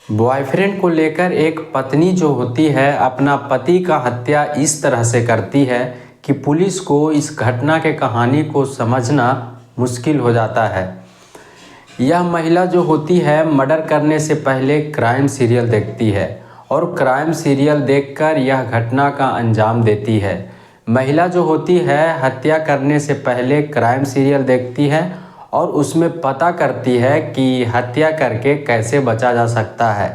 Boyfriend को लेकर एक पत्नी जो होती है अपना पति का हत्या इस तरह से करती है कि पुलिस को इस घटना के कहानी को समझना मुश्किल हो जाता है। यह महिला जो होती है मर्डर करने से पहले क्राइम सीरियल देखती है और क्राइम सीरियल देखकर यह घटना का अंजाम देती है। महिला जो होती है हत्या करने से पहले क्राइम सीरियल देखती है और उसमें पता करती है कि हत्या करके कैसे बचा जा सकता है।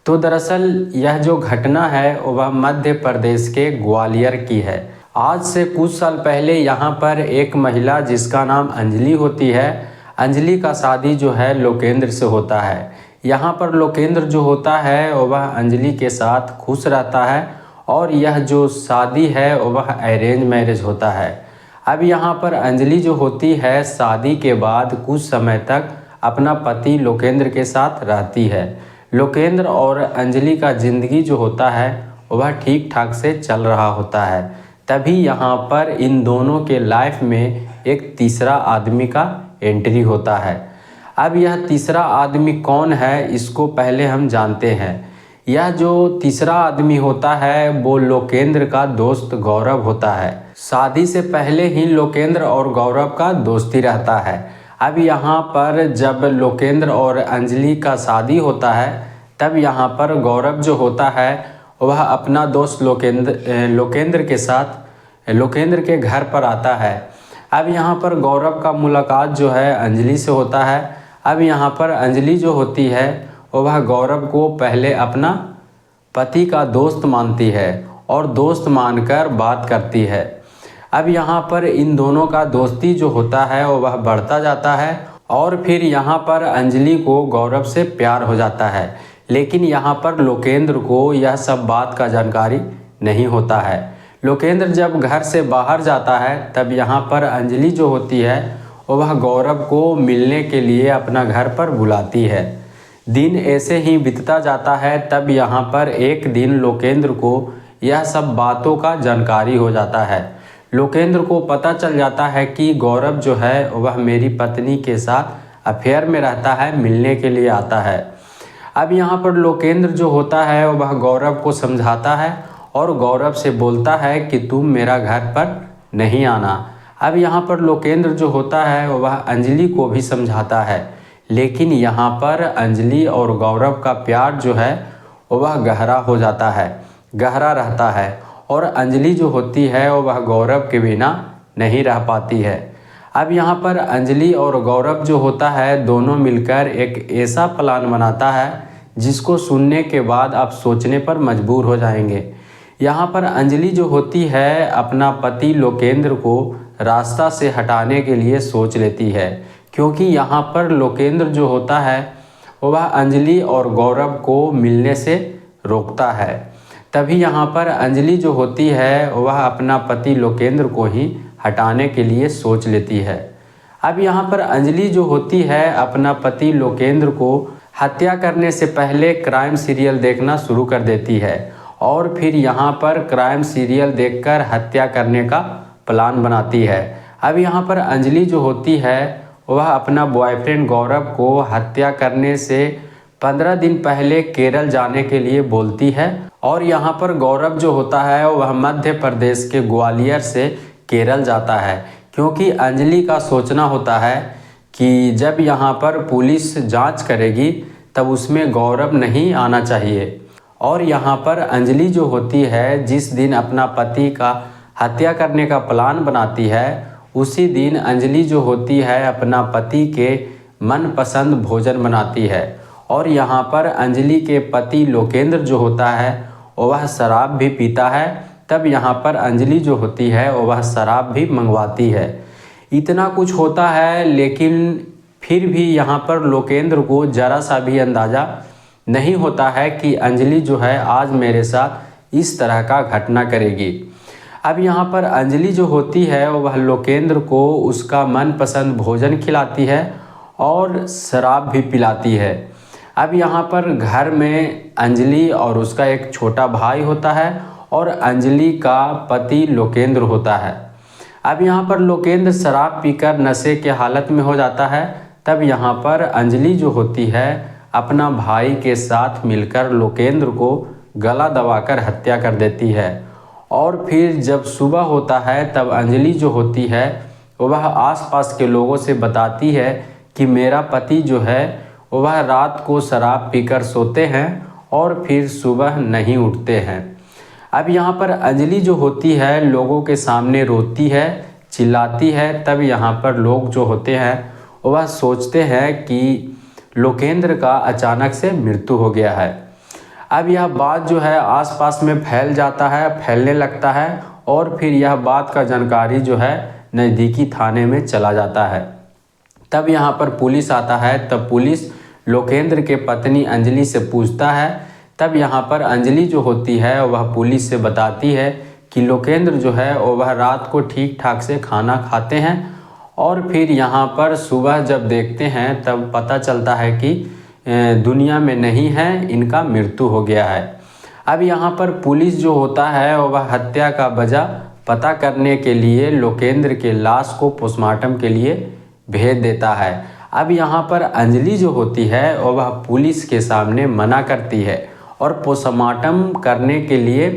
तो दरअसल यह जो घटना है वह मध्य प्रदेश के ग्वालियर की है। आज से कुछ साल पहले यहाँ पर एक महिला जिसका नाम अंजलि होती है, अंजलि का शादी जो है लोकेंद्र से होता है। यहाँ पर लोकेंद्र जो होता है वह अंजलि के साथ खुश रहता है और यह जो शादी है वह अरेंज मैरिज होता है। अब यहाँ पर अंजलि जो होती है शादी के बाद कुछ समय तक अपना पति लोकेंद्र के साथ रहती है। लोकेंद्र और अंजलि का ज़िंदगी जो होता है वह ठीक ठाक से चल रहा होता है। तभी यहाँ पर इन दोनों के लाइफ में एक तीसरा आदमी का एंट्री होता है। अब यह तीसरा आदमी कौन है इसको पहले हम जानते हैं। यह जो तीसरा आदमी होता है वो लोकेंद्र का दोस्त गौरव होता है। शादी से पहले ही लोकेंद्र और गौरव का दोस्ती रहता है। अब यहाँ पर जब लोकेंद्र और अंजलि का शादी होता है तब यहाँ पर गौरव जो होता है वह अपना दोस्त लोकेंद्र के साथ लोकेंद्र के घर पर आता है। अब यहाँ पर गौरव का मुलाकात जो है अंजलि से होता है। अब यहाँ पर अंजलि जो होती है वह गौरव को पहले अपना पति का दोस्त मानती है और दोस्त मानकर बात करती है। अब यहाँ पर इन दोनों का दोस्ती जो होता है वह बढ़ता जाता है और फिर यहाँ पर अंजलि को गौरव से प्यार हो जाता है। लेकिन यहाँ पर लोकेंद्र को यह सब बात का जानकारी नहीं होता है। लोकेंद्र जब घर से बाहर जाता है तब यहाँ पर अंजलि जो होती है वह गौरव को मिलने के लिए अपना घर पर बुलाती है। दिन ऐसे ही बीतता जाता है। तब यहाँ पर एक दिन लोकेंद्र को यह सब बातों का जानकारी हो जाता है। लोकेंद्र को पता चल जाता है कि गौरव जो है वह मेरी पत्नी के साथ अफेयर में रहता है, मिलने के लिए आता है। अब यहाँ पर लोकेंद्र जो होता है वह गौरव को समझाता है और गौरव से बोलता है कि तुम मेरा घर पर नहीं आना। अब यहाँ पर लोकेंद्र जो होता है वह अंजलि को भी समझाता है, लेकिन यहाँ पर अंजलि और गौरव का प्यार जो है वह गहरा हो जाता है, गहरा रहता है और अंजलि जो होती है वह गौरव के बिना नहीं रह पाती है। अब यहाँ पर अंजलि और गौरव जो होता है दोनों मिलकर एक ऐसा प्लान बनाता है जिसको सुनने के बाद आप सोचने पर मजबूर हो जाएंगे। यहाँ पर अंजलि जो होती है अपना पति लोकेंद्र को रास्ता से हटाने के लिए सोच लेती है, क्योंकि यहाँ पर लोकेंद्र जो होता है वह अंजलि और गौरव को मिलने से रोकता है। तभी यहाँ पर अंजलि जो होती है वह अपना पति लोकेंद्र को ही हटाने के लिए सोच लेती है। अब यहाँ पर अंजलि जो होती है अपना पति लोकेंद्र को हत्या करने से पहले क्राइम सीरियल देखना शुरू कर देती है और फिर यहाँ पर क्राइम सीरियल देखकर हत्या करने का प्लान बनाती है। अब यहाँ पर अंजलि जो होती है वह अपना बॉयफ्रेंड गौरव को हत्या करने से 15 दिन पहले केरल जाने के लिए बोलती है और यहाँ पर गौरव जो होता है वह मध्य प्रदेश के ग्वालियर से केरल जाता है, क्योंकि अंजलि का सोचना होता है कि जब यहाँ पर पुलिस जांच करेगी तब उसमें गौरव नहीं आना चाहिए। और यहाँ पर अंजलि जो होती है जिस दिन अपना पति का हत्या करने का प्लान बनाती है उसी दिन अंजलि जो होती है अपना पति के मनपसंद भोजन बनाती है और यहाँ पर अंजलि के पति लोकेंद्र जो होता है वह शराब भी पीता है। तब यहाँ पर अंजलि जो होती है वह शराब भी मंगवाती है। इतना कुछ होता है लेकिन फिर भी यहाँ पर लोकेंद्र को ज़रा सा भी अंदाज़ा नहीं होता है कि अंजलि जो है आज मेरे साथ इस तरह का घटना करेगी। अब यहाँ पर अंजलि जो होती है वह लोकेंद्र को उसका मनपसंद भोजन खिलाती है और शराब भी पिलाती है। अब यहाँ पर घर में अंजलि और उसका एक छोटा भाई होता है और अंजलि का पति लोकेंद्र होता है। अब यहाँ पर लोकेंद्र शराब पीकर नशे के हालत में हो जाता है। तब यहाँ पर अंजलि जो होती है अपना भाई के साथ मिलकर लोकेंद्र को गला दबाकर हत्या कर देती है। और फिर जब सुबह होता है तब अंजलि जो होती है वह आसपास के लोगों से बताती है कि मेरा पति जो है वह रात को शराब पीकर सोते हैं और फिर सुबह नहीं उठते हैं। अब यहाँ पर अंजलि जो होती है लोगों के सामने रोती है, चिल्लाती है। तब यहाँ पर लोग जो होते हैं वह सोचते हैं कि लोकेंद्र का अचानक से मृत्यु हो गया है। अब यह बात जो है आसपास में फैलने लगता है और फिर यह बात का जानकारी जो है नज़दीकी थाने में चला जाता है। तब यहाँ पर पुलिस आता है। तब पुलिस लोकेंद्र के पत्नी अंजलि से पूछता है। तब यहाँ पर अंजलि जो होती है वह पुलिस से बताती है कि लोकेंद्र जो है वह रात को ठीक ठाक से खाना खाते हैं और फिर यहाँ पर सुबह जब देखते हैं तब पता चलता है कि दुनिया में नहीं है, इनका मृत्यु हो गया है। अब यहाँ पर पुलिस जो होता है वह हत्या का वजह पता करने के लिए लोकेंद्र के लाश को पोस्टमार्टम के लिए भेज देता है। अब यहाँ पर अंजलि जो होती है वह पुलिस के सामने मना करती है और पोस्टमार्टम करने के लिए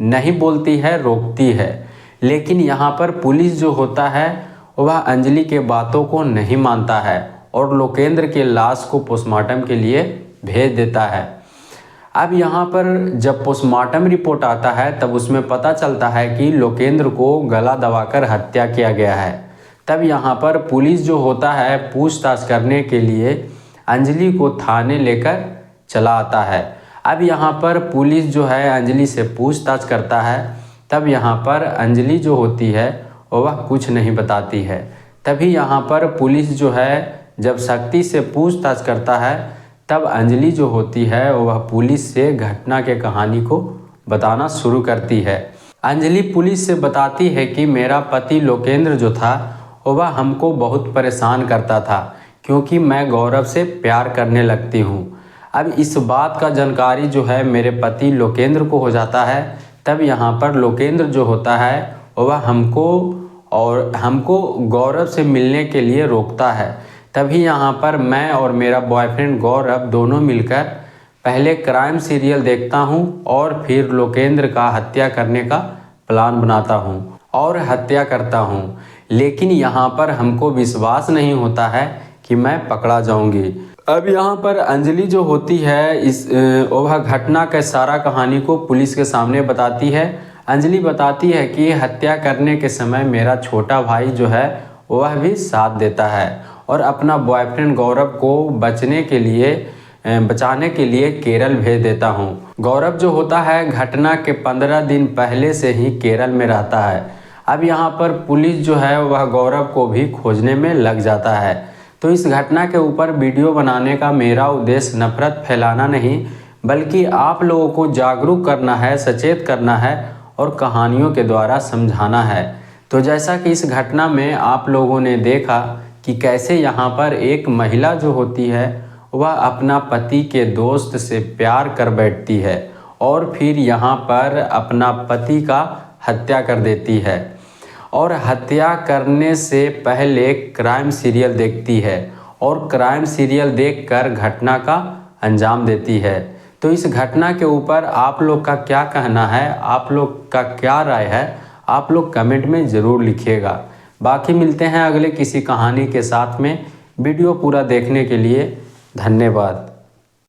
नहीं बोलती है, रोकती है। लेकिन यहाँ पर पुलिस जो होता है वह अंजलि के बातों को नहीं मानता है और लोकेंद्र के लाश को पोस्टमार्टम के लिए भेज देता है। अब यहाँ पर जब पोस्टमार्टम रिपोर्ट आता है तब उसमें पता चलता है कि लोकेंद्र को गला दबाकर हत्या किया गया है। तब यहाँ पर पुलिस जो होता है पूछताछ करने के लिए अंजलि को थाने लेकर चला आता है। अब यहाँ पर पुलिस जो है अंजलि से पूछताछ करता है। तब यहाँ पर अंजलि जो होती है वह कुछ नहीं बताती है। तभी यहाँ पर पुलिस जो है जब शक्ति से पूछताछ करता है तब अंजलि जो होती है वह पुलिस से घटना के कहानी को बताना शुरू करती है। अंजलि पुलिस से बताती है कि मेरा पति लोकेंद्र जो था वह हमको बहुत परेशान करता था क्योंकि मैं गौरव से प्यार करने लगती हूँ। अब इस बात का जानकारी जो है मेरे पति लोकेंद्र को हो जाता है। तब यहाँ पर लोकेंद्र जो होता है वह हमको गौरव से मिलने के लिए रोकता है। तभी यहाँ पर मैं और मेरा बॉयफ्रेंड गौरव दोनों मिलकर पहले क्राइम सीरियल देखता हूँ और फिर लोकेंद्र का हत्या करने का प्लान बनाता हूँ और हत्या करता हूँ। लेकिन यहाँ पर हमको विश्वास नहीं होता है कि मैं पकड़ा जाऊँगी। अब यहाँ पर अंजलि जो होती है वह घटना का सारा कहानी को पुलिस के सामने बताती है। अंजलि बताती है कि हत्या करने के समय मेरा छोटा भाई जो है वह भी साथ देता है और अपना बॉयफ्रेंड गौरव को बचाने के लिए केरल भेज देता हूँ। गौरव जो होता है घटना के 15 दिन पहले से ही केरल में रहता है। अब यहाँ पर पुलिस जो है वह गौरव को भी खोजने में लग जाता है। तो इस घटना के ऊपर वीडियो बनाने का मेरा उद्देश्य नफरत फैलाना नहीं बल्कि आप लोगों को जागरूक करना है, सचेत करना है और कहानियों के द्वारा समझाना है। तो जैसा कि इस घटना में आप लोगों ने देखा कि कैसे यहाँ पर एक महिला जो होती है वह अपना पति के दोस्त से प्यार कर बैठती है और फिर यहाँ पर अपना पति का हत्या कर देती है और हत्या करने से पहले क्राइम सीरियल देखती है और क्राइम सीरियल देखकर घटना का अंजाम देती है। तो इस घटना के ऊपर आप लोग का क्या कहना है, आप लोग का क्या राय है, आप लोग कमेंट में ज़रूर लिखिएगा। बाकी मिलते हैं अगले किसी कहानी के साथ में। वीडियो पूरा देखने के लिए धन्यवाद।